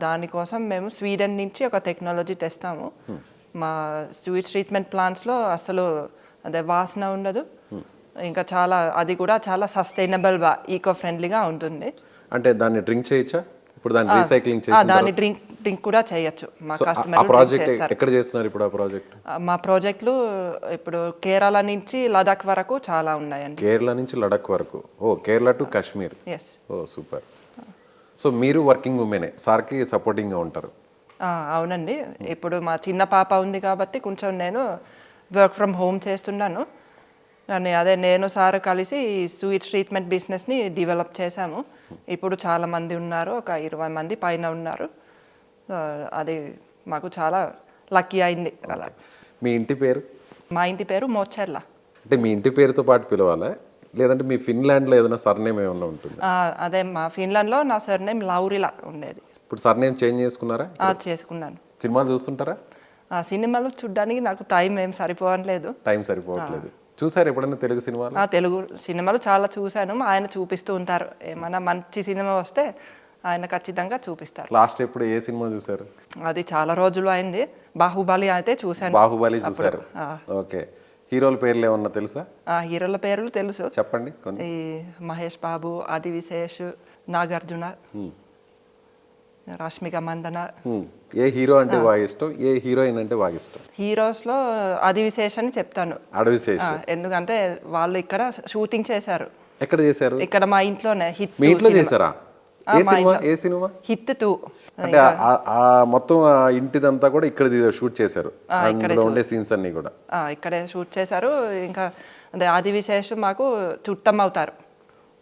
[SPEAKER 3] దానికోసం మేము స్వీడన్ నుంచి ఒక టెక్నాలజీ తెస్తాము. మా సూయిజ్ ట్రీట్మెంట్ ప్లాంట్స్లో అసలు అదే వాసన ఉండదు, ఇంకా చాలా అది కూడా చాలా సస్టైనబుల్గా ఈకో ఫ్రెండ్లీగా ఉంటుంది.
[SPEAKER 2] అంటే దాన్ని డ్రింక్ చేయొచ్చా? ఇప్పుడు దాన్ని రీసైక్లింగ్ చేసి
[SPEAKER 3] దాన్ని డ్రింక్ కూడా చేయొచ్చు. మా
[SPEAKER 2] కస్టమర్ ప్రాజెక్ట్ ఎక్కడ చేస్తున్నారు ఇప్పుడు? ఆ ప్రాజెక్ట్
[SPEAKER 3] మా ప్రాజెక్టులు ఇప్పుడు కేరళ నుంచి లడాక్ వరకు చాలా ఉన్నాయండి.
[SPEAKER 2] కేరళ నుంచి లడాక్ వరకు. Kerala to Kashmir.
[SPEAKER 3] Yes.
[SPEAKER 2] Super. So మీరు వర్కింగ్ ఉమెనే, సార్కి సపోర్టింగ్గా ఉంటారు?
[SPEAKER 3] అవునండి. ఇప్పుడు మా చిన్న పాప ఉంది కాబట్టి కొంచెం నేను వర్క్ ఫ్రమ్ హోమ్ చేస్తున్నాను. కానీ అదే నేను సార్ కలిసి సూయిజ్ ట్రీట్మెంట్ బిజినెస్ని డెవలప్ చేశాము. ఇప్పుడు చాలా మంది ఉన్నారు, ఒక 20 మంది పైన ఉన్నారు. అది మాకు చాలా లక్కీ అయింది. అలా.
[SPEAKER 2] మీ ఇంటి పేరు?
[SPEAKER 3] మా ఇంటి పేరు మోచెర్ల.
[SPEAKER 2] అంటే మీ ఇంటి పేరుతో పాటు పిలవాలా లేదంటే మీ ఫిన్లాండ్లో ఏదైనా సర్నేమ్ ఏమైనా ఉంటుంది?
[SPEAKER 3] అదే మా ఫిన్లాండ్లో నా సర్నేమ్ లౌరిలా ఉండేది.
[SPEAKER 2] ఇప్పుడు సర్నేమ్ చేంజ్ చేసుకున్నారా?
[SPEAKER 3] చేసుకున్నాను.
[SPEAKER 2] సినిమాలు చూస్తుంటారా?
[SPEAKER 3] సినిమాలు చూడడానికి నాకు టైం ఏం సరిపోవట్లేదు.
[SPEAKER 2] చూసారు ఎప్పుడైనా తెలుగు సినిమాలు?
[SPEAKER 3] తెలుగు సినిమాలు చాలా చూశాను. ఆయన చూపిస్తూ ఉంటారు, ఏమైనా మంచి సినిమా వస్తే ఆయన ఖచ్చితంగా చూపిస్తారు.
[SPEAKER 2] లాస్ట్ ఎప్పుడు ఏ సినిమా చూసారు?
[SPEAKER 3] అది చాలా రోజులు అయింది. బాహుబలి అయితే చూశాను.
[SPEAKER 2] బాహుబలి చూసారు. ఓకే. హీరోల పేర్లు ఏమన్నా తెలుసా?
[SPEAKER 3] హీరోల పేర్లు తెలుసు,
[SPEAKER 2] చెప్పండి.
[SPEAKER 3] ఈ మహేష్ బాబు, ఆది విశేష్, నాగార్జున. రష్మిక మందన.
[SPEAKER 2] ఏ హీరో అంటే బాగా ఇష్టం, ఏ హీరోయిన్ అంటే బాగా ఇష్టం?
[SPEAKER 3] హీరోస్లో ఆదివిశేష్ అని చెప్తాను.
[SPEAKER 2] అడవిశేష్.
[SPEAKER 3] ఎందుకంటే వాళ్ళు ఇక్కడ షూటింగ్ చేశారు.
[SPEAKER 2] ఎక్కడ చేశారు?
[SPEAKER 3] ఇక్కడ మా ఇంట్లోనే. హిట్
[SPEAKER 2] మీ ఇంట్లో చేశారా? ఏ సినిమా?
[SPEAKER 3] హిట్ 2.
[SPEAKER 2] అంటే ఆ మొత్తం ఆ ఇంటిదంతా కూడా ఇక్కడ షూట్ చేశారు, అందులో ఉండే సీన్స్ అన్ని కూడా
[SPEAKER 3] ఇక్కడే షూట్ చేశారు. ఇంకా అదే ఆదివిశేష్ మాకు చుట్టం అవుతారు.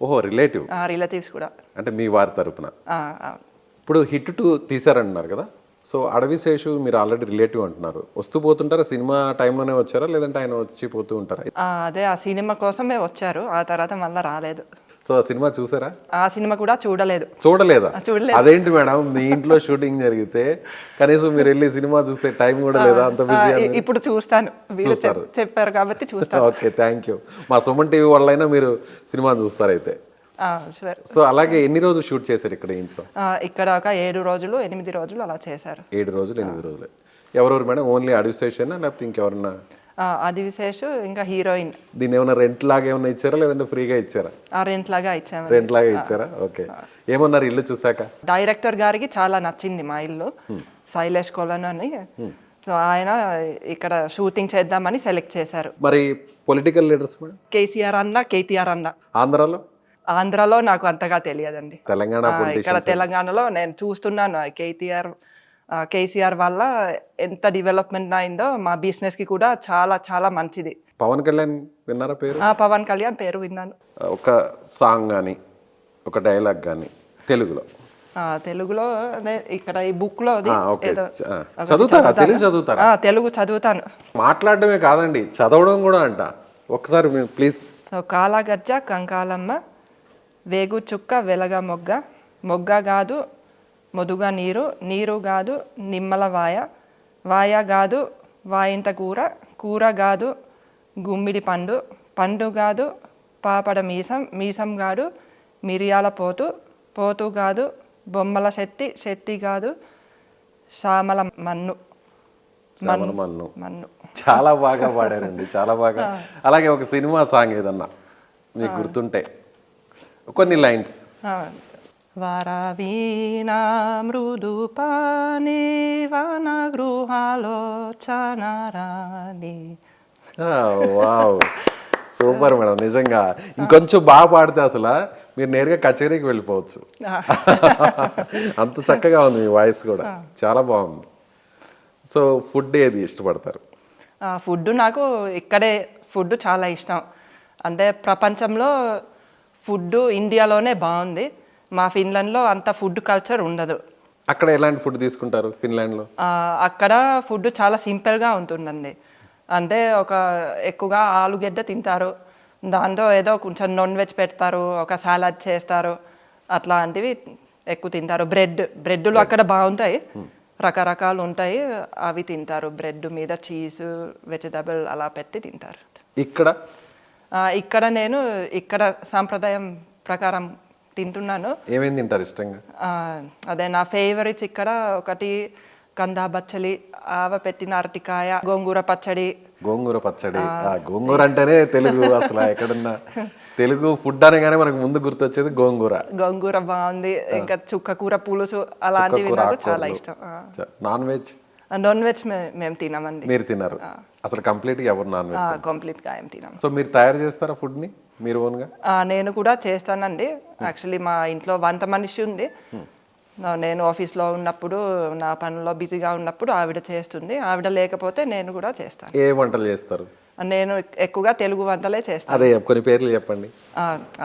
[SPEAKER 2] ఓహో, రిలేటివ్.
[SPEAKER 3] రిలేటివ్స్ కూడా.
[SPEAKER 2] అంటే మీ వారి తరపున. ఇప్పుడు హిట్ 2 తీసారంటున్నారు కదా, సో అడవిశేషు మీరు ఆల్రెడీ రిలేటివ్ అంటున్నారు. వస్తూ పోతుంటారా? సినిమా టైంలోనే వచ్చారా లేదంటే ఆయన వచ్చి పోతూ ఉంటారా?
[SPEAKER 3] అదే ఆ సినిమా కోసమే వచ్చారు, ఆ తర్వాత మళ్ళీ రాలేదు.
[SPEAKER 2] సో ఆ సినిమా చూసారా? ఆ
[SPEAKER 3] సినిమా కూడా చూడలేదు.
[SPEAKER 2] చూడలేదా? అదేంటి మేడం, మీ ఇంట్లో షూటింగ్ జరిగితే కనీసం మీరు వెళ్ళి సినిమా చూస్తే టైం కూడా లేదా? అంత బిజీ.
[SPEAKER 3] ఇప్పుడు చూస్తాను, చెప్పారు కాబట్టి చూస్తాను.
[SPEAKER 2] Okay, thank you. మా సుమన్ టీవీ వల్లైనా మీరు సినిమా చూస్తారు అయితే. సో అలాగే ఎన్ని రోజులు షూట్ చేశారు ఇక్కడ ఇంట్లో?
[SPEAKER 3] ఇక్కడ ఒక 7 రోజులు 8 రోజులు అలా చేశారు.
[SPEAKER 2] 7 రోజులు 8 రోజులు. ఎవరెవరు మేడం? ఓన్లీ అడవిశేషేనా లేకపోతే ఇంకెవరన్నా?
[SPEAKER 3] ఆదివిశేష్ ఇంకా హీరోయిన్.
[SPEAKER 2] దీన్ని ఏమైనా రెంట్ లాగా ఏమైనా ఇచ్చారా లేదంటే ఫ్రీగా ఇచ్చారా?
[SPEAKER 3] రెంట్ లాగా ఇచ్చాము.
[SPEAKER 2] రెంట్ లాగా ఇచ్చారా? ఓకే. ఏమన్నారు ఇల్లు చూసాక?
[SPEAKER 3] డైరెక్టర్ గారికి చాలా నచ్చింది మా ఇల్లు, శైలేష్ కొలను అని. సో ఆయన ఇక్కడ షూటింగ్ చేద్దామని సెలెక్ట్ చేశారు.
[SPEAKER 2] మరి పొలిటికల్ లీడర్స్ మేడం?
[SPEAKER 3] కేసీఆర్ అన్న, కేటీఆర్ అన్న.
[SPEAKER 2] ఆంధ్రాలో
[SPEAKER 3] నాకు అంతగా తెలియదండి.
[SPEAKER 2] తెలంగాణ
[SPEAKER 3] ఇక్కడ తెలంగాణలో నేను చూస్తున్నాను కేసీఆర్ వల్ల ఎంత డెవలప్మెంట్ అయిందో మా బిజినెస్ కి కూడా చాలా చాలా మంచిది.
[SPEAKER 2] పవన్ కళ్యాణ్ విన్నారా పేరు?
[SPEAKER 3] పవన్ కళ్యాణ్ పేరు విన్నాను.
[SPEAKER 2] ఒక సాంగ్ కానీ ఒక డైలాగ్ కానీ తెలుగులో
[SPEAKER 3] అదే ఇక్కడ ఈ బుక్ లో
[SPEAKER 2] చదువుతారా? తెలుగు చదువుతారా?
[SPEAKER 3] తెలుగు చదువుతాను.
[SPEAKER 2] మాట్లాడడమే కాదండి, చదవడం కూడా అంట. ఒకసారి ప్లీజ్.
[SPEAKER 3] కాలగజ్జ కంకాలమ్మ, వేగు చుక్క వెలగ మొగ్గ, మొగ్గ గాదు మొదుగ నీరు, నీరు గాదు నిమ్మల వాయ, వాయ గాదు వాయింత కూర, కూర గాదు గుమ్మిడి పండు, పండు గాదు పాపడ మీసం, మీసం గాడు మిరియాల పోతు, పోతు గాదు బొమ్మల శెట్టి, శెట్టి గాదు సామల మన్ను,
[SPEAKER 2] మన్ను. చాలా బాగా పాడారండి, చాలా బాగా. అలాగే ఒక సినిమా సాంగ్ ఏదన్నా మీకు గుర్తుంటే కొన్ని లైన్స్.
[SPEAKER 3] వరవీణ మృదు పాని వన గృహాలో చనరాని.
[SPEAKER 2] Wow, super madam. నిజంగా ఇంకొంచెం బాగా పాడితే అసలు మీరు నేరుగా కచేరీకి వెళ్ళిపోవచ్చు. అంత చక్కగా ఉంది మీ వాయిస్ కూడా, చాలా బాగుంది. సో ఫుడ్ ఏది ఇష్టపడతారు?
[SPEAKER 3] ఫుడ్ నాకు ఇక్కడే ఫుడ్ చాలా ఇష్టం. అంటే ప్రపంచంలో ఫుడ్ ఇండియాలోనే బాగుంది. మా ఫిన్లాండ్లో అంత ఫుడ్ కల్చర్ ఉండదు.
[SPEAKER 2] అక్కడ ఎలాంటి ఫుడ్ తీసుకుంటారు ఫిన్లాండ్లో?
[SPEAKER 3] అక్కడ ఫుడ్ చాలా సింపుల్గా ఉంటుందండి. అంటే ఎక్కువగా ఆలుగడ్డ తింటారు, దాంతో ఏదో కొంచెం నాన్ వెజ్ పెడతారు, ఒక సాలడ్ చేస్తారు, అట్లాంటివి ఎక్కువ తింటారు. బ్రెడ్లు అక్కడ బాగుంటాయి, రకరకాలు ఉంటాయి, అవి తింటారు. బ్రెడ్ మీద చీజ్ వెజిటబుల్ అలా పెట్టి తింటారు. ఇక్కడ నేను ఇక్కడ సాంప్రదాయం ప్రకారం తింటున్నాను.
[SPEAKER 2] ఏమేమి తింటారు ఇష్టంగా?
[SPEAKER 3] అదే నా ఫేవరెట్స్ ఇక్కడ ఒకటి కందా బచ్చలి, ఆవ పెట్టిన అరటికాయ, గోంగూర పచ్చడి.
[SPEAKER 2] గోంగూర అంటేనే తెలుగు అసలు ఎక్కడున్నా తెలుగు ఫుడ్ అనగానే మనకు ముందు గుర్తొచ్చేది గోంగూర
[SPEAKER 3] బాగుంది. ఇంకా చుక్క కూర పులుసు అలాంటివి నాకు చాలా ఇష్టం.
[SPEAKER 2] నాన్ వెజ్
[SPEAKER 3] మేము తినమండి.
[SPEAKER 2] మీరు తిన్నారు అసలు కంప్లీట్ గా? ఎవరు నాన్ వెజ్?
[SPEAKER 3] కంప్లీట్ గా ఏం తినాం.
[SPEAKER 2] సో మీరు తయారు చేస్తారా ఫుడ్ ని మీరు ఓన్ గా?
[SPEAKER 3] నేను కూడా చేస్తానండి. యాక్చువల్లీ మా ఇంట్లో వంట మనిషి ఉంది. నేను ఆఫీస్లో ఉన్నప్పుడు, నా పనుల్లో బిజీగా ఉన్నప్పుడు ఆవిడ చేస్తుంది. ఆవిడ లేకపోతే నేను కూడా చేస్తాను.
[SPEAKER 2] ఏ వంటలు చేస్తారు?
[SPEAKER 3] నేను ఎక్కువగా తెలుగు వంటలే చేస్తాను.
[SPEAKER 2] అదే కొన్ని పేర్లు చెప్పండి.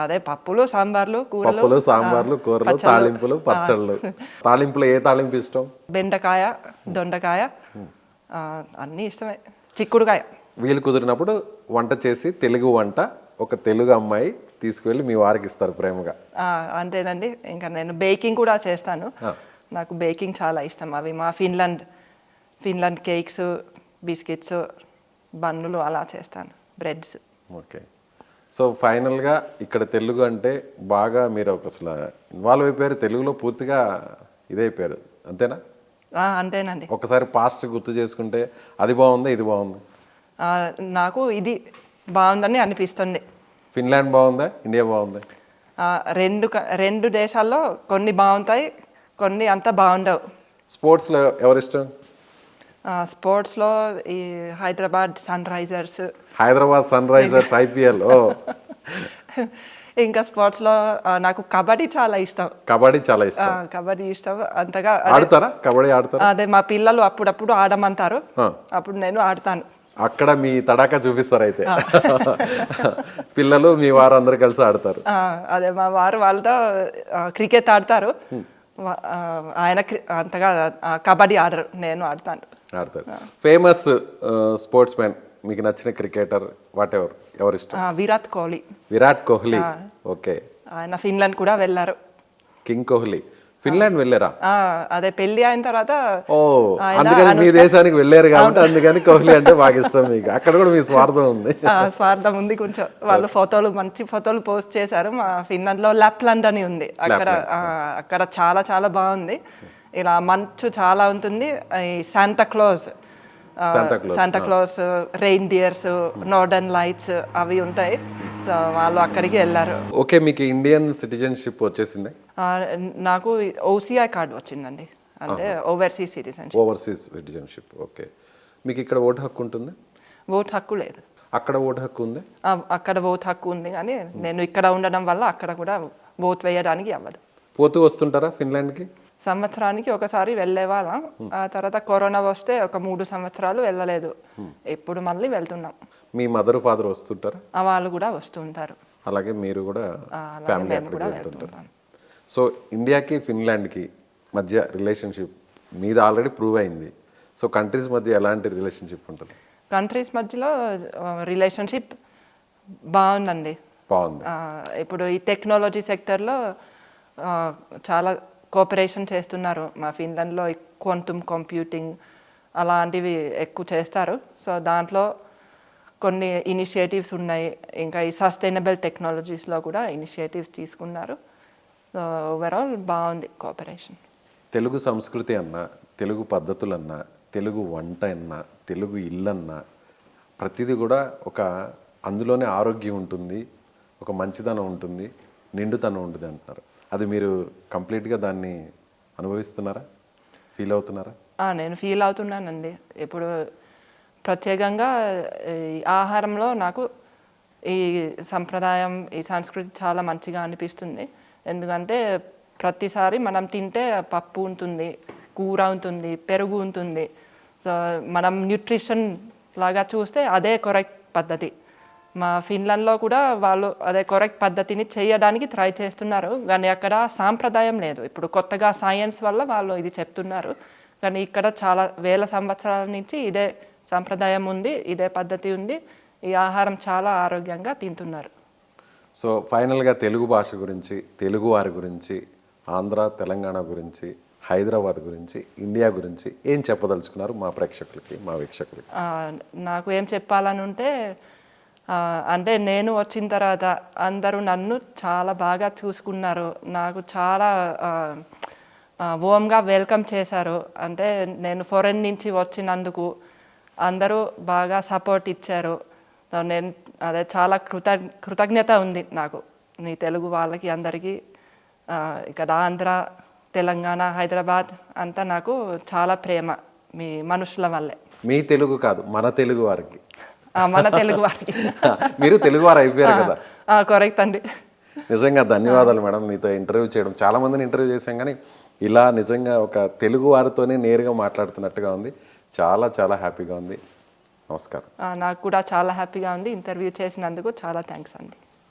[SPEAKER 3] అదే పప్పులు, సాంబార్లు,
[SPEAKER 2] కూరలు, తాలింపులు, పచ్చళ్ళు. తాలింపులో ఏ తాలింపు ఇష్టం?
[SPEAKER 3] బెండకాయ, దొండకాయ అన్నీ ఇష్టమే. చిక్కుడుకాయ.
[SPEAKER 2] వీలు కుదిరినప్పుడు వంట చేసి తెలుగు వంట ఒక తెలుగు అమ్మాయి తీసుకువెళ్ళి మీ వారికి ఇస్తారు ప్రేమగా.
[SPEAKER 3] అంతేనండి. ఇంకా నేను బేకింగ్ కూడా చేస్తాను. నాకు బేకింగ్ చాలా ఇష్టం. అవి మా ఫిన్లాండ్ కేక్స్, బిస్కెట్స్, బన్నులు అలా చేస్తాను, బ్రెడ్స్.
[SPEAKER 2] ఓకే. సో ఫైనల్గా ఇక్కడ తెలుగు అంటే బాగా మీరు అసలు ఇన్వాల్వ్ అయిపోయారు, తెలుగులో పూర్తిగా ఇదైపోయారు, అంతేనా?
[SPEAKER 3] అంతేనండి.
[SPEAKER 2] ఒకసారి పాస్ట్ గుర్తు చేసుకుంటే అది బాగుందా ఇది బాగుంది?
[SPEAKER 3] నాకు ఇది బాగుందని అనిపిస్తుంది.
[SPEAKER 2] ఫిన్లాండ్ బాగుందా ఇండియా బాగుందా?
[SPEAKER 3] రెండు దేశాల్లో కొన్ని బాగుంటాయి, కొన్ని అంత బాగుండవు.
[SPEAKER 2] స్పోర్ట్స్లో ఎవరిష్టం?
[SPEAKER 3] స్పోర్ట్స్లో ఈ Hyderabad Sunrisers.
[SPEAKER 2] Hyderabad Sunrisers IPL. ఓ
[SPEAKER 3] ఇంకా స్పోర్ట్స్లో నాకు కబడ్డీ చాలా ఇష్టం.
[SPEAKER 2] కబడ్డీ చాలా ఇష్టం.
[SPEAKER 3] కబడ్డీ ఇష్టం అంతగా.
[SPEAKER 2] ఆడతారా కబడ్డీ? ఆడతారా?
[SPEAKER 3] అదే మా పిల్లలు అప్పుడప్పుడు ఆడమంటారు, అప్పుడు నేను ఆడతాను.
[SPEAKER 2] అక్కడ మీ తడాకా చూపిస్తారు అయితే. పిల్లలు మీ వారు అందరు కలిసి ఆడతారు.
[SPEAKER 3] అదే మా వారు వాళ్ళతో క్రికెట్ ఆడతారు. ఆయన అంతగా కబడ్డీ ఆడరు, నేను ఆడతాను.
[SPEAKER 2] ఫేమస్ స్పోర్ట్స్ మ్యాన్, మీకు నచ్చిన క్రికెటర్ వాట్ ఎవరు ఇష్టం?
[SPEAKER 3] విరాట్ కోహ్లీ.
[SPEAKER 2] విరాట్ కోహ్లీ. ఓకే.
[SPEAKER 3] ఆయన ఫిన్లాండ్ కూడా వెళ్ళారు.
[SPEAKER 2] కింగ్ కోహ్లీ ఫిన్లాండ్ వెళ్ళారా?
[SPEAKER 3] అదే పెళ్లి అయిన తర్వాత.
[SPEAKER 2] ఓ అందుకని మీ దేశానికి వెళ్ళారు కాబట్టి అందుకని కోహ్లీ అంటే బాగా ఇష్టం మీకు. అక్కడ కూడా మీ స్వార్థం ఉంది.
[SPEAKER 3] స్వార్థం ఉంది కొంచెం. వాళ్ళు ఫోటోలు మంచి ఫోటోలు పోస్ట్ చేశారు. మా ఫిన్లాండ్ లో లాప్లాండ్ అని ఉంది, అక్కడ చాలా చాలా బాగుంది. ఇలా మంచు చాలా ఉంటుంది. ఈ Santa Claus rain dears, northern lights అవి ఉంటాయి. సో వాళ్ళు అక్కడికి వెళ్ళారు.
[SPEAKER 2] ఓకే. మీకు ఇండియన్ సిటిజన్షిప్ వచ్చేసింది?
[SPEAKER 3] నాకు OCI కార్డు వచ్చిందండి, అంటే ఓవర్సీస్
[SPEAKER 2] సిటిజన్షిప్. ఓకే. మీకు ఇక్కడ ఓటు హక్కు ఉంటుంది?
[SPEAKER 3] ఓటు హక్కు లేదు.
[SPEAKER 2] అక్కడ ఓటు హక్కు ఉంది?
[SPEAKER 3] అక్కడ ఓటు హక్కు ఉంది, కానీ నేను ఇక్కడ ఉండడం వల్ల అక్కడ కూడా ఓటు వేయడానికి అవ్వదు.
[SPEAKER 2] పోతూ వస్తుంటారా ఫిన్లాండ్కి?
[SPEAKER 3] సంవత్సరానికి ఒకసారి వెళ్ళేవాళ్ళం. ఆ తర్వాత కరోనా వస్తే ఒక 3 సంవత్సరాలు వెళ్ళలేదు. ఇప్పుడు మళ్ళీ వెళ్తున్నాం.
[SPEAKER 2] మీ మదర్ ఫాదర్ వస్తుంటారా?
[SPEAKER 3] వాళ్ళు కూడా వస్తుంటారు.
[SPEAKER 2] అలాగే మీరు కూడా ఫ్యామిలీ వెళ్తుంటారు. సో ఇండియాకి ఫిన్లాండ్కి మధ్య రిలేషన్షిప్ మీద ఆల్రెడీ ప్రూవ్ అయింది. సో కంట్రీస్ మధ్య ఎలాంటి రిలేషన్షిప్ ఉంటుంది?
[SPEAKER 3] కంట్రీస్ మధ్యలో రిలేషన్షిప్ బాగుందండి.
[SPEAKER 2] బాగుంది.
[SPEAKER 3] ఇప్పుడు ఈ టెక్నాలజీ సెక్టర్లో చాలా కోఆపరేషన్ చేస్తున్నారు. మా ఫిన్లాండ్లో క్వాంటమ్ కంప్యూటింగ్ అలాంటివి ఎక్కువ చేస్తారు. సో దాంట్లో కొన్ని ఇనిషియేటివ్స్ ఉన్నాయి. ఇంకా ఈ సస్టైనబుల్ టెక్నాలజీస్లో కూడా ఇనిషియేటివ్స్ తీసుకున్నారు. సో ఓవరాల్ బాగుంది కోఆపరేషన్.
[SPEAKER 2] తెలుగు సంస్కృతి అన్నా, తెలుగు పద్ధతులన్నా, తెలుగు వంట అన్నా, తెలుగు ఇల్లన్నా ప్రతిదీ కూడా ఒక అందులోనే ఆరోగ్యం ఉంటుంది, ఒక మంచితనం ఉంటుంది, నిండుతనం ఉంటుంది అంటున్నారు. అది మీరు కంప్లీట్గా దాన్ని అనుభవిస్తున్నారా? ఫీల్ అవుతున్నారా?
[SPEAKER 3] నేను ఫీల్ అవుతున్నానండి. ఇప్పుడు ప్రత్యేకంగా ఈ ఆహారంలో నాకు ఈ సంప్రదాయం, ఈ సంస్కృతి చాలా మంచిగా అనిపిస్తుంది. ఎందుకంటే ప్రతిసారి మనం తింటే పప్పు ఉంటుంది, కూర ఉంటుంది, పెరుగు ఉంటుంది. సో మనం న్యూట్రిషన్ లాగా చూస్తే అదే కరెక్ట్ పద్ధతి. మా ఫిన్లాండ్లో కూడా వాళ్ళు అదే కరెక్ట్ పద్ధతిని చేయడానికి ట్రై చేస్తున్నారు, కానీ అక్కడ సాంప్రదాయం లేదు. ఇప్పుడు కొత్తగా సైన్స్ వల్ల వాళ్ళు ఇది చెప్తున్నారు, కానీ ఇక్కడ చాలా వేల సంవత్సరాల నుంచి ఇదే సాంప్రదాయం ఉంది, ఇదే పద్ధతి ఉంది. ఈ ఆహారం చాలా ఆరోగ్యంగా తింటున్నారు.
[SPEAKER 2] సో ఫైనల్గా తెలుగు భాష గురించి, తెలుగు వారి గురించి, ఆంధ్ర తెలంగాణ గురించి, హైదరాబాద్ గురించి, ఇండియా గురించి ఏం చెప్పదలుచుకున్నారు మా ప్రేక్షకులకి, మా వీక్షకులకి?
[SPEAKER 3] నాకు ఏం చెప్పాలని ఉంటే, అంటే నేను వచ్చిన తర్వాత అందరూ నన్ను చాలా బాగా చూసుకున్నారు. నాకు చాలా వార్మ్గా వెల్కమ్ చేశారు. అంటే నేను ఫారెన్ నుంచి వచ్చినందుకు అందరూ బాగా సపోర్ట్ ఇచ్చారు. నేను అదే చాలా కృతజ్ఞత ఉంది నాకు, నీ తెలుగు వాళ్ళకి అందరికీ. ఇక్కడ ఆంధ్ర, తెలంగాణ, హైదరాబాద్ అంతా నాకు చాలా ప్రేమ మీ మనుషుల వల్లే.
[SPEAKER 2] మీ తెలుగు కాదు, మన తెలుగు వారికి.
[SPEAKER 3] మన తెలుగు వారికి.
[SPEAKER 2] మీరు తెలుగు వారు అయిపోయారు కదా?
[SPEAKER 3] కరెక్ట్ అండి.
[SPEAKER 2] నిజంగా ధన్యవాదాలు మేడం, మీతో ఇంటర్వ్యూ చేయడం. చాలా మందిని ఇంటర్వ్యూ చేశాం, కానీ ఇలా నిజంగా ఒక తెలుగు వారితోనే నేరుగా మాట్లాడుతున్నట్టుగా ఉంది. చాలా చాలా హ్యాపీగా ఉంది. నమస్కారం.
[SPEAKER 3] నాకు కూడా చాలా హ్యాపీగా ఉంది. ఇంటర్వ్యూ చేసినందుకు చాలా థ్యాంక్స్ అండి.